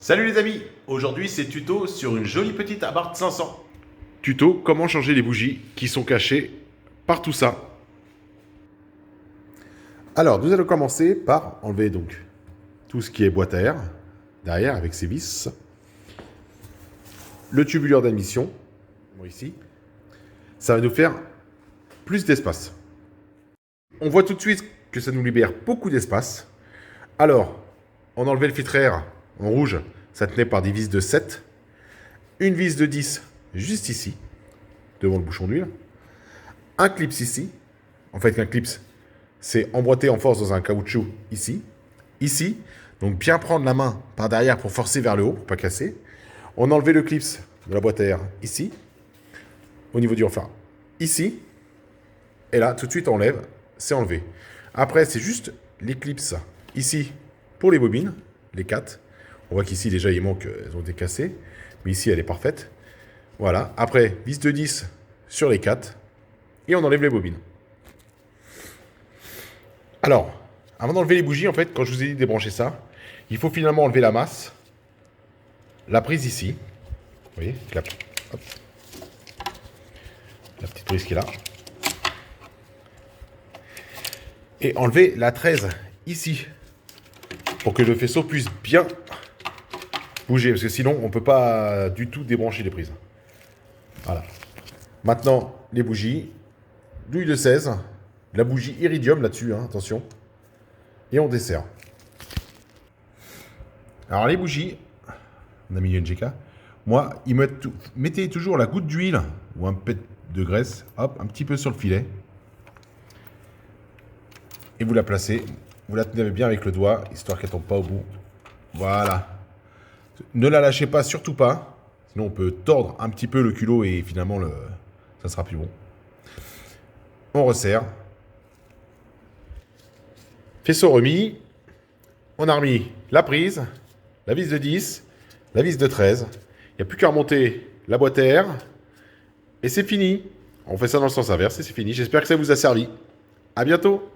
Salut les amis, aujourd'hui c'est tuto sur une jolie petite Abarth 500. Tuto comment changer les bougies qui sont cachées par tout ça. Alors nous allons commencer par enlever donc tout ce qui est boîte à air derrière avec ses vis. Le tubuleur d'admission, ici, ça va nous faire plus d'espace. On voit tout de suite que ça nous libère beaucoup d'espace. Alors, on enlevait le filtre air en rouge, ça tenait par des vis de 7. Une vis de 10 juste ici, devant le bouchon d'huile. Un clips ici. En fait, un clips, c'est emboîté en force dans un caoutchouc ici. Ici, donc bien prendre la main par derrière pour forcer vers le haut, pour pas casser. On a enlevé le clips de la boîte à air ici, au niveau du renfort, ici. Et là, tout de suite, on enlève, c'est enlevé. Après, c'est juste les clips ici pour les bobines, les 4. On voit qu'ici, déjà, il manque, elles ont été cassées. Mais ici, elle est parfaite. Voilà. Après, vis de 10 sur les 4. Et on enlève les bobines. Alors, avant d'enlever les bougies, en fait, quand je vous ai dit de débrancher ça, il faut finalement enlever la masse. La prise ici. Vous voyez, la petite prise qui est là. Et enlever la 13 ici. Pour que le faisceau puisse bien bouger. Parce que sinon, on ne peut pas du tout débrancher les prises. Voilà. Maintenant, les bougies. L'huile de 16. La bougie iridium là-dessus, hein, attention. Et on dessert. Alors les bougies, on a mis NGK. Moi, mettez toujours la goutte d'huile ou un peu de graisse, hop, un petit peu sur le filet. Et vous la placez. Vous la tenez bien avec le doigt, histoire qu'elle ne tombe pas au bout. Voilà. Ne la lâchez pas, surtout pas. Sinon, on peut tordre un petit peu le culot et finalement, ça sera plus bon. On resserre. Faisceau remis. On a remis la prise, la vis de 10, la vis de 13. Il n'y a plus qu'à remonter la boîte à air. Et c'est fini. On fait ça dans le sens inverse et c'est fini. J'espère que ça vous a servi. À bientôt.